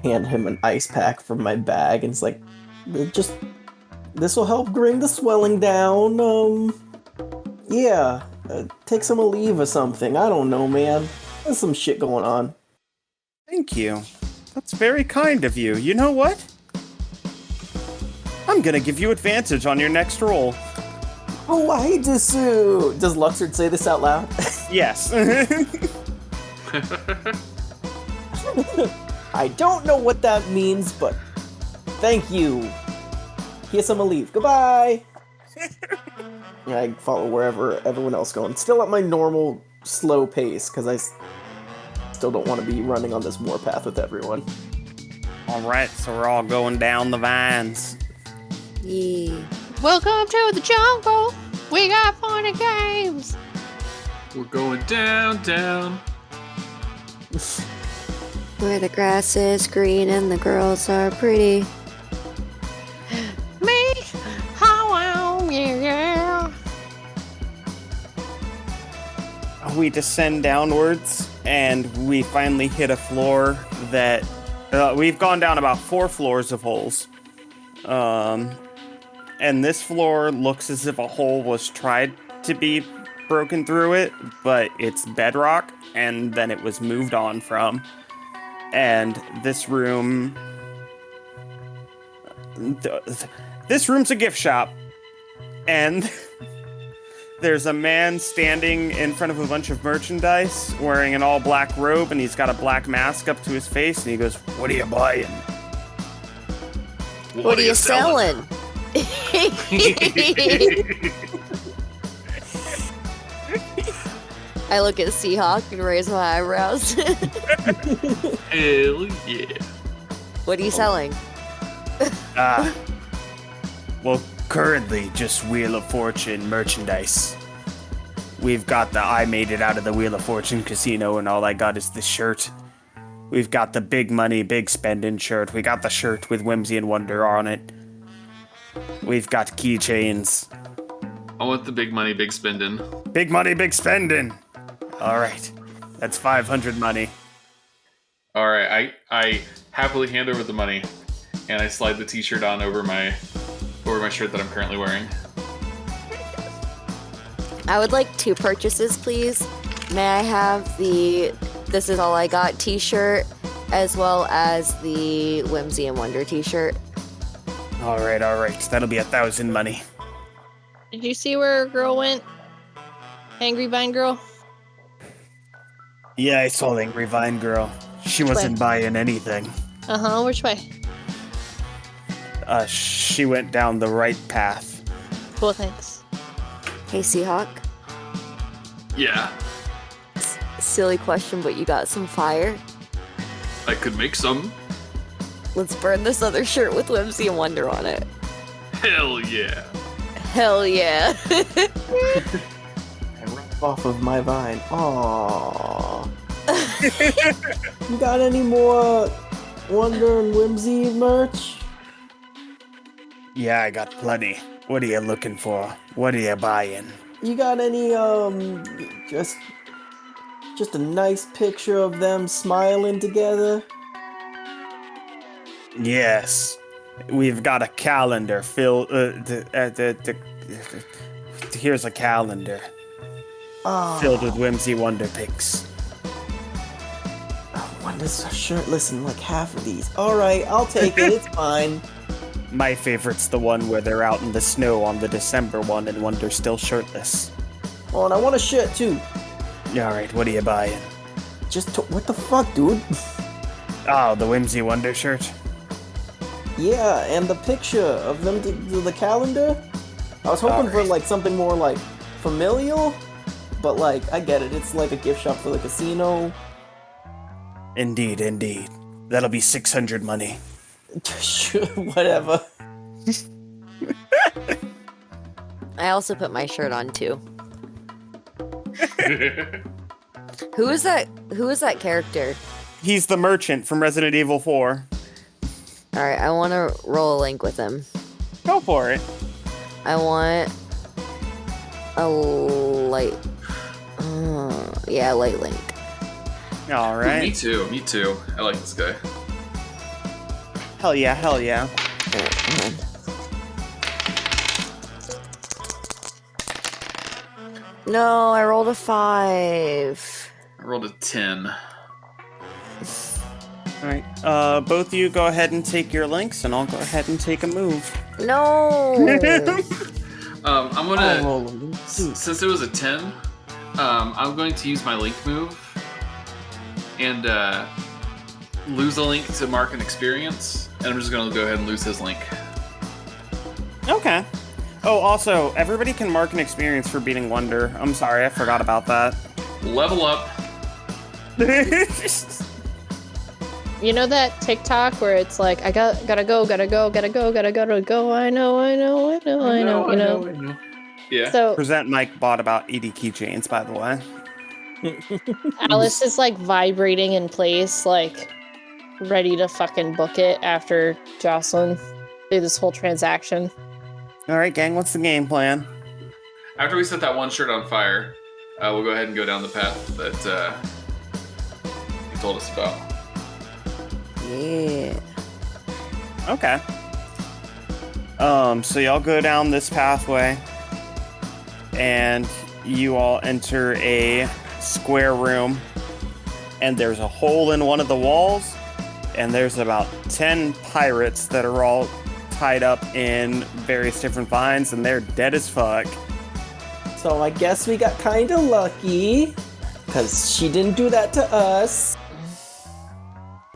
Hand him an ice pack from my bag, and it's like, this will help bring the swelling down. Take some Aleve or something. I don't know, man. There's some shit going on.
Thank you. That's very kind of you. You know what? I'm gonna give you advantage on your next roll.
Oh, I hate to sue. Does Luxord say this out loud?
Yes.
I don't know what that means, but thank you. Here's some Aleve. Goodbye. I follow wherever everyone else going. Still at my normal slow pace, because I still don't want to be running on this warpath with everyone.
Alright, so we're all going down the vines.
Yeah.
Welcome to the jungle. We got fun and games.
We're going down, down.
Where the grass is green and the girls are pretty.
Me? How yeah.
We descend downwards, and we finally hit a floor that... we've gone down about 4 floors of holes. And this floor looks as if a hole was tried to be broken through it, but it's bedrock, and then it was moved on from. And this room... This room's a gift shop. And there's a man standing in front of a bunch of merchandise, wearing an all-black robe, and he's got a black mask up to his face, and he goes, "What are you buying?"
What are you selling? I look at Seahawk and raise my eyebrows.
Hell yeah.
What are you selling?
Well, currently just Wheel of Fortune merchandise. We've got the I made it out of the Wheel of Fortune casino, and all I got is this shirt. We've got the big money, big spending shirt. We got the shirt with Whimsy and Wonder on it. We've got keychains.
I want the big money, big spending.
Big money, big spending. All right, that's 500 money.
All right, I happily hand over the money, and I slide the t-shirt on over my shirt that I'm currently wearing.
I would like 2 purchases, please. May I have the "This Is All I Got" t-shirt, as well as the Whimsy and Wonder t-shirt?
All right, that'll be 1,000 money.
Did you see where a girl went? Angry Vine Girl?
Yeah, I saw Angry Vine Girl. She wasn't buying anything.
Uh-huh, which way?
She went down the right path.
Cool, thanks.
Hey, Seahawk.
Yeah,
Silly question, but you got some fire?
I could make some.
Let's burn this other shirt with Whimsy and Wonder on it.
Hell yeah.
Hell yeah.
off of my vine. Aww. You got any more Wonder and Whimsy merch?
Yeah, I got plenty. What are you looking for? What are you buying?
You got any, just a nice picture of them smiling together?
Yes. We've got a calendar filled. Here's a calendar filled with Whimsy Wonder pics.
Wonder's shirtless in like half of these. Alright, I'll take it, it's fine.
My favorite's the one where they're out in the snow on the December one and Wonder's still shirtless.
Oh, and I want a shirt too.
Alright, what are you buying?
What the fuck, dude?
Oh, the Whimsy Wonder shirt?
Yeah, and the picture of them, the calendar. I was hoping for like something more like familial, but like, I get it. It's like a gift shop for the casino.
Indeed. That'll be 600 money.
Sure, whatever.
I also put my shirt on too. Who is that character?
He's the merchant from Resident Evil 4.
Alright, I want to roll a link with him.
Go for it.
I want a light. Light link.
All right.
Me too. I like this guy.
Hell yeah.
No, I rolled a 5.
I rolled a 10.
All right. Both of you go ahead and take your links, and I'll go ahead and take a move.
No.
I'm gonna, since it was a 10, I'm going to use my link move and lose a link to mark an experience, and I'm just gonna go ahead and lose his link.
Okay. Oh, also, everybody can mark an experience for beating Wonder. I'm sorry, I forgot about that.
Level up.
You know that TikTok where it's like, I gotta go, I know.
Yeah.
So
Present Mike bought about 80 keychains, by the way.
Alice is like vibrating in place, like ready to fucking book it after Jocelyn did this whole transaction.
All right, gang, what's the game plan?
After we set that one shirt on fire, we'll go ahead and go down the path that he told us about.
Yeah.
Okay. So y'all go down this pathway, and you all enter a square room, and there's a hole in one of the walls, and there's about 10 pirates that are all tied up in various different vines, and they're dead as fuck.
So I guess we got kinda lucky, because she didn't do that to us.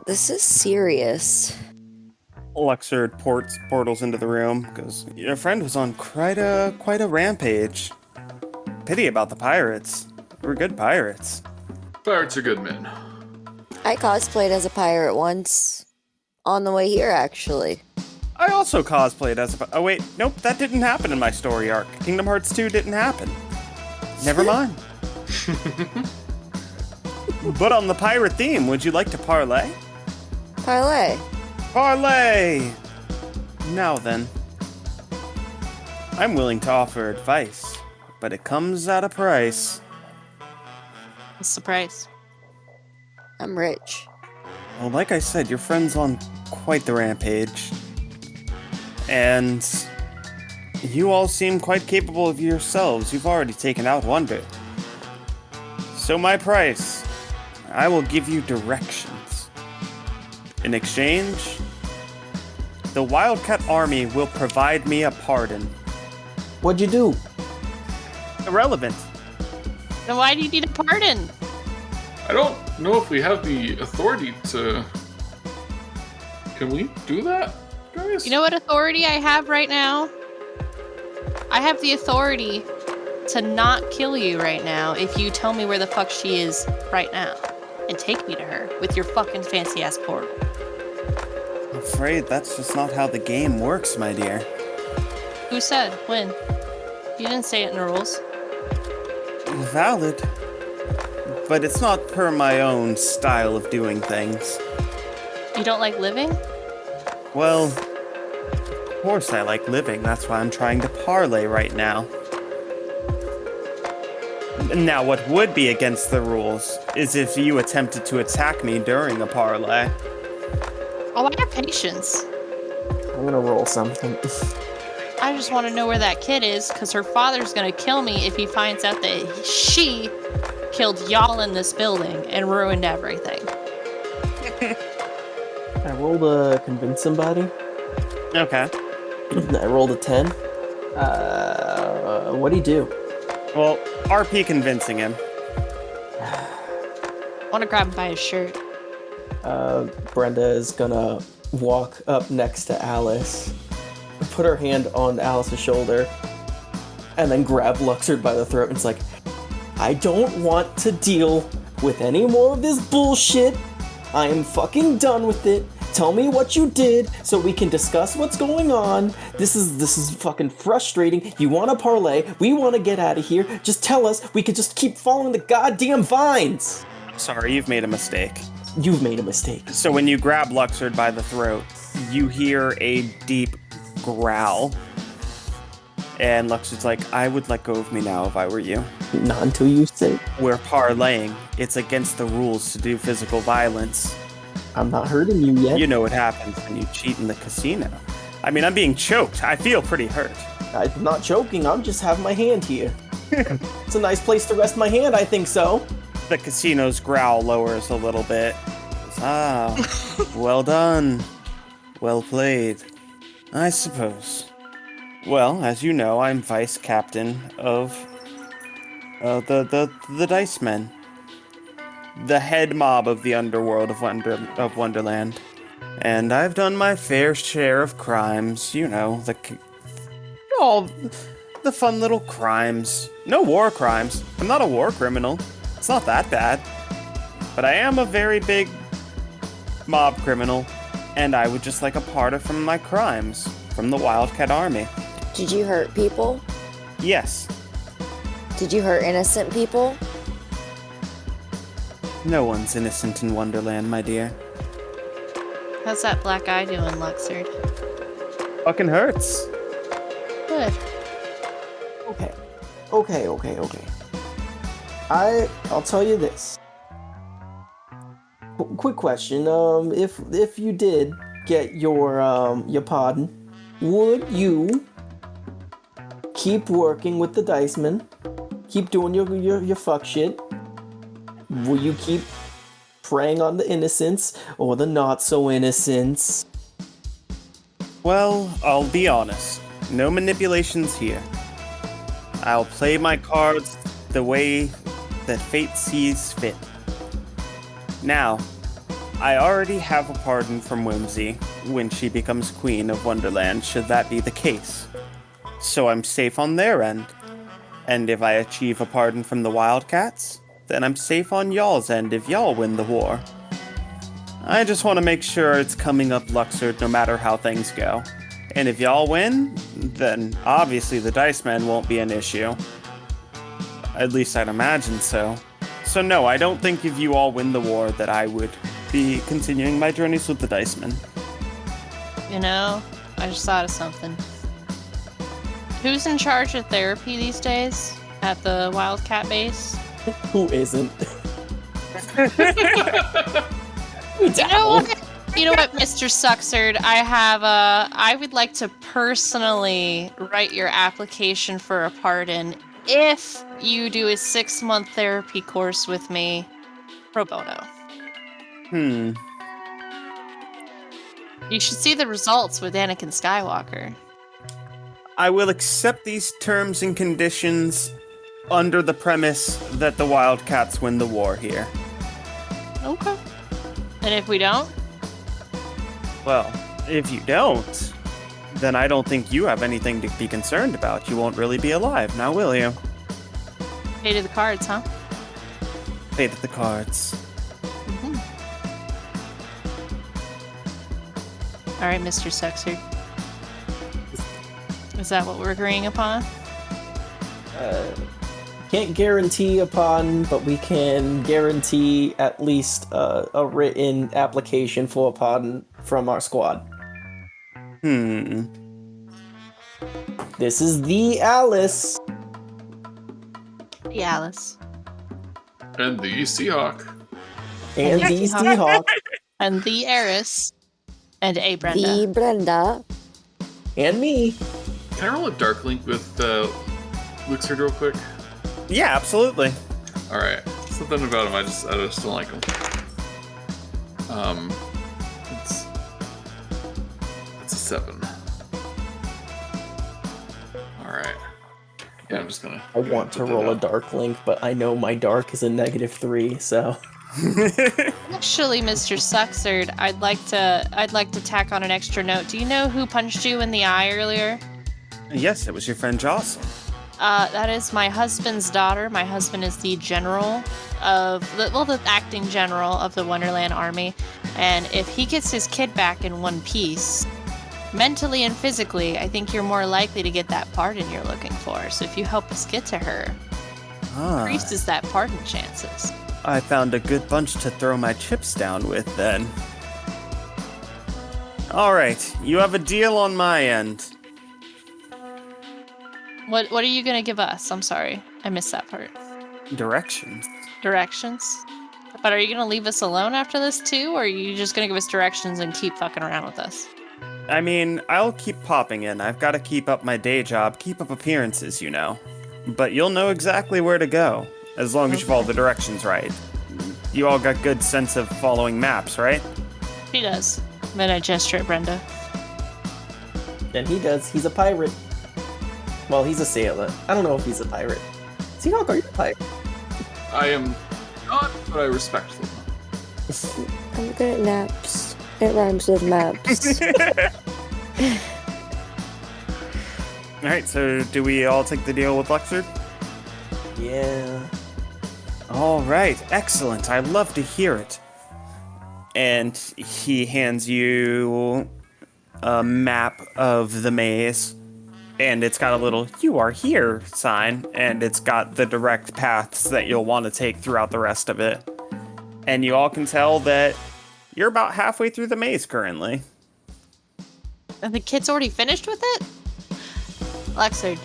This is serious.
Luxord portals into the room because your friend was on quite a rampage. Pity about the pirates. We're good pirates.
Pirates are good men.
I cosplayed as a pirate once. On the way here, actually.
I also cosplayed as a... Oh wait, nope, that didn't happen in my story arc. Kingdom Hearts 2 didn't happen. Never mind. But on the pirate theme, would you like to parlay?
Parlay.
Parlay! Now then. I'm willing to offer advice, but it comes at a price.
What's the price?
I'm rich.
Well, like I said, your friend's on quite the rampage. And you all seem quite capable of yourselves. You've already taken out Wonder. So my price, I will give you directions. In exchange, the Wildcat Army will provide me a pardon.
What'd you do?
Irrelevant.
Then why do you need a pardon?
I don't know if we have the authority to... Can we do that, guys?
You know what authority I have right now? I have the authority to not kill you right now if you tell me where the fuck she is right now and take me to her with your fucking fancy ass portal.
I'm afraid that's just not how the game works, my dear.
Who said? When? You didn't say it in the rules.
valid. But it's not per my own style of doing things.
You don't like living?
Well, of course I like living. That's why I'm trying to parlay right now. Now, what would be against the rules is if you attempted to attack me during a parlay.
Oh, I have patience.
I'm gonna roll something.
I just want to know where that kid is, because her father's going to kill me if he finds out that she killed y'all in this building and ruined everything.
I rolled a convince somebody.
Okay.
I rolled a 10. What'd he do?
Well, RP convincing him.
I want to grab him by his shirt.
Brenda is gonna walk up next to Alice, put her hand on Alice's shoulder, and then grab Luxord by the throat. And it's like, I don't want to deal with any more of this bullshit. I am fucking done with it. Tell me what you did so we can discuss what's going on. This is fucking frustrating. You want to parlay. We want to get out of here. Just tell us. We could just keep following the goddamn vines.
Sorry, you've made a mistake.
You've made a mistake.
So when you grab Luxord by the throat, you hear a deep growl. And Luxord's like, I would let go of me now if I were you.
Not until you say.
We're parlaying. It's against the rules to do physical violence.
I'm not hurting you yet.
You know what happens when you cheat in the casino. I mean, I'm being choked. I feel pretty hurt.
I'm not joking. I'm just having my hand here. It's a nice place to rest my hand, I think so.
The casino's growl lowers a little bit. Ah, well done. Well played. I suppose. Well, as you know, I'm vice captain of the Dice Men. The head mob of the underworld of Wonderland. And I've done my fair share of crimes, you know, all the fun little crimes. No war crimes. I'm not a war criminal. It's not that bad. But I am a very big mob criminal, and I would just like a pardon from my crimes, from the Wildcat Army.
Did you hurt people?
Yes.
Did you hurt innocent people?
No one's innocent in Wonderland, my dear.
How's that black eye doing, Luxord?
Fucking hurts.
Good.
Okay. I'll tell you this. Quick question. If you did get your pardon, would you keep working with the Dicemen? Keep doing your fuck shit? Will you keep preying on the innocents or the not so innocents?
Well, I'll be honest. No manipulations here. I'll play my cards the way that fate sees fit. Now, I already have a pardon from Whimsy when she becomes Queen of Wonderland, should that be the case. So I'm safe on their end. And if I achieve a pardon from the Wildcats, then I'm safe on y'all's end if y'all win the war. I just want to make sure it's coming up Luxord no matter how things go. And if y'all win, then obviously the Dice Man won't be an issue. At least I'd imagine so. So no, I don't think if you all win the war that I would be continuing my journeys with the Dice Men.
You know, I just thought of something. Who's in charge of therapy these days at the Wildcat base?
Who isn't?
You know what, Mr. Suxard? I would like to personally write your application for a pardon if you do a 6-month therapy course with me pro bono. You should see the results with Anakin Skywalker.
I will accept these terms and conditions under the premise that the Wildcats win the war here.
Okay. And if we don't?
Well, if you don't, then I don't think you have anything to be concerned about. You won't really be alive, now will you?
Pay to the cards, huh?
Fate of the cards.
Mm-hmm. All right, Mr. Suxard. Is that what we're agreeing upon?
Can't guarantee upon, but we can guarantee at least a written application for a pardon from our squad. This is the Alice.
The Alice.
And the Seahawk.
And the Seahawk.
And the Eris. And a Brenda.
The Brenda.
And me.
Can I roll a dark link with Luxord real quick?
Yeah, absolutely.
All right. Something about him, I just don't like him. It's a 7. All right. Yeah, I'm just gonna.
I want to roll a dark link, but I know my dark is a -3, so.
Actually, Mr. Suxard, I'd like to tack on an extra note. Do you know who punched you in the eye earlier?
Yes, it was your friend Jocelyn.
That is my husband's daughter. My husband is the general of the acting general of the Wonderland Army, and if he gets his kid back in one piece, mentally and physically, I think you're more likely to get that pardon you're looking for. So if you help us get to her, increases that pardon chances.
I found a good bunch to throw my chips down with, then. Alright, you have a deal on my end.
What are you gonna give us? I'm sorry, I missed that part.
Directions.
Directions? But are you gonna leave us alone after this too, or are you just gonna give us directions and keep fucking around with us?
I mean, I'll keep popping in. I've got to keep up my day job, keep up appearances, you know. But you'll know exactly where to go, as long as you follow the directions right. You all got good sense of following maps, right?
He does. Then I gesture at Brenda.
And he does. He's a pirate. Well, he's a sailor. I don't know if he's a pirate. Seahawk, are you a pirate?
I am not, but I respect them.
I'm good at naps. It rhymes with maps.
Alright, so do we all take the deal with Luxord?
Yeah.
Alright, excellent. I love to hear it. And he hands you a map of the maze. And it's got a little "You are here" sign, and it's got the direct paths that you'll want to take throughout the rest of it. And you all can tell that you're about halfway through the maze currently.
And the kid's already finished with it? Luxord.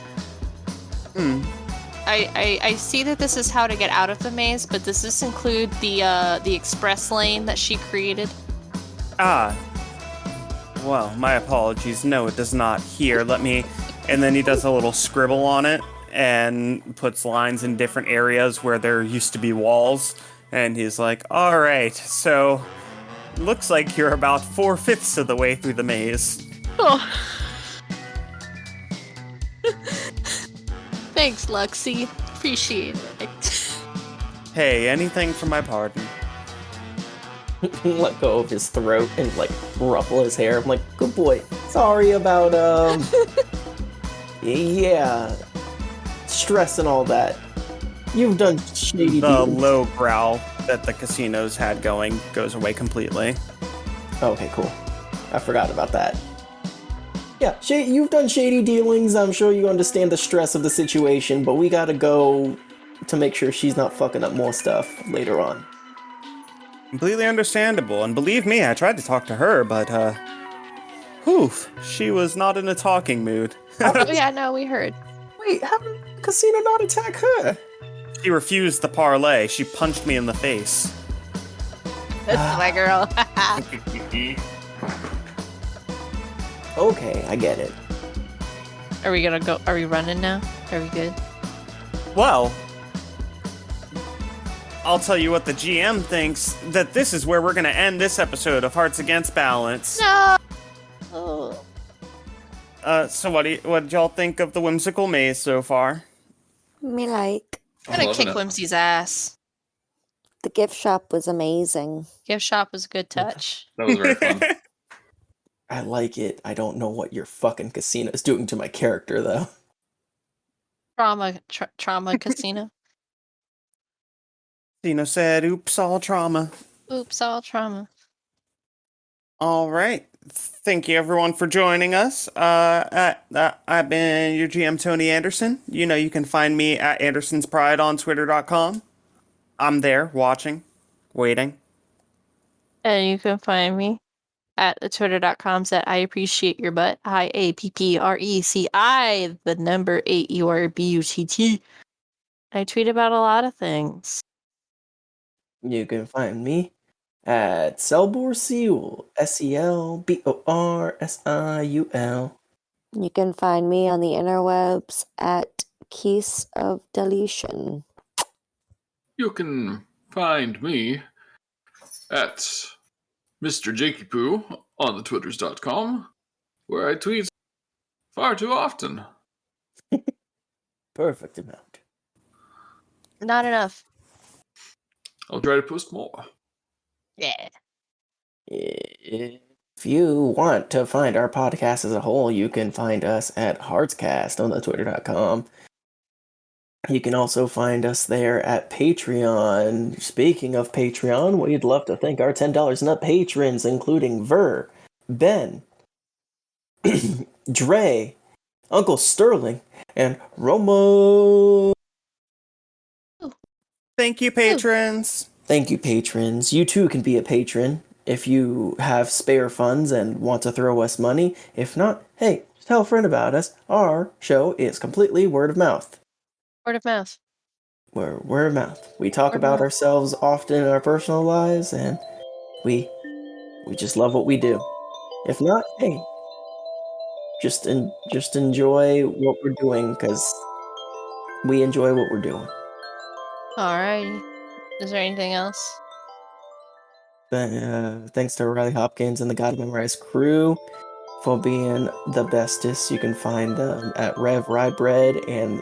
I see that this is how to get out of the maze, but does this include the express lane that she created?
Well, my apologies. No, it does not. Here, let me... And then he does a little scribble on it and puts lines in different areas where there used to be walls. And he's like, alright, so... Looks like you're about 4/5 of the way through the maze.
Oh. Thanks, Luxie. Appreciate it.
Hey, anything for my pardon.
Let go of his throat and like ruffle his hair. I'm like, good boy. Sorry about yeah, stress and all that. You've done shady
The
deals.
low growl that the casinos had going goes away completely.
Okay, cool. I forgot about that. Yeah, you've done shady dealings. I'm sure you understand the stress of the situation, but we gotta go to make sure she's not fucking up more stuff later on.
Completely understandable, and believe me, I tried to talk to her, but, she was not in a talking mood.
Oh, yeah, no, we heard.
Wait, how did the casino not attack her?
She refused the parlay. She punched me in the face.
That's my girl.
Okay, I get it.
Are we gonna go? Are we running now? Are we good?
Well, I'll tell you what the GM thinks, that this is where we're going to end this episode of Hearts Against Balance.
No. Oh.
So what did y'all think of the whimsical maze so far?
Me like.
I'm gonna
loving
kick
it.
Whimsy's ass.
The gift shop was amazing.
Gift shop was a good touch.
That was very fun.
I like it. I don't know what your fucking casino is doing to my character, though.
Trauma casino.
Dino said, oops, all trauma.
Oops, all trauma.
All right. Thank you, everyone, for joining us. I've been your GM, Tony Anderson. You know, you can find me at Anderson's Pride on Twitter.com. I'm there, watching, waiting.
And you can find me at twitter.com that I appreciate your butt. IAPPRECI, the number 8URBUTT. I tweet about a lot of things.
You can find me at Selborsiul, SELBORSIUL.
You can find me on the interwebs at Keys of Deletion.
You can find me at Mr. Jakey Poo on the twitters.com, where I tweet far too often.
Perfect amount.
Not enough.
I'll try to post more.
Yeah.
If you want to find our podcast as a whole, you can find us at Heartscast on the Twitter.com. You can also find us there at Patreon. Speaking of Patreon, we'd love to thank our $10 and up patrons, including Ver, Ben, Dre, Uncle Sterling, and Romo.
Thank you, patrons.
Thank you, patrons. You too can be a patron if you have spare funds and want to throw us money. If not, hey, tell a friend about us. Our show is completely word of mouth.
Word of mouth.
We're word of mouth. We talk
Word of
about
mouth.
ourselves often in our personal lives, and we just love what we do. If not, hey, just enjoy what we're doing, because we enjoy what we're doing.
Alrighty. Is there anything else?
Thanks to Riley Hopkins and the God Memorize crew for being the bestest. You can find them at Rev Rye Bread and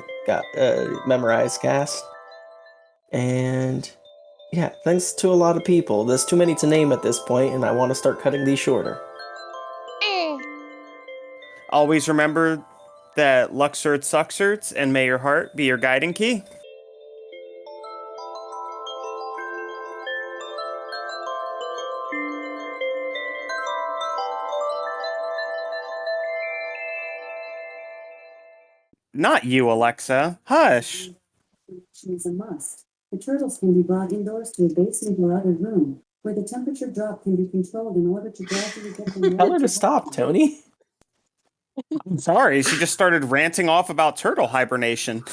Memorize Cast. And yeah, thanks to a lot of people. There's too many to name at this point, and I want to start cutting these shorter.
Always remember that Luxert Suxert, and may your heart be your guiding key. Not you, Alexa. Hush.
Is a must. The turtles can be brought indoors to a basement or other room, where the temperature drop can be controlled in order to gradually get them
Tell her to stop, Tony.
I'm sorry, she just started ranting off about turtle hibernation.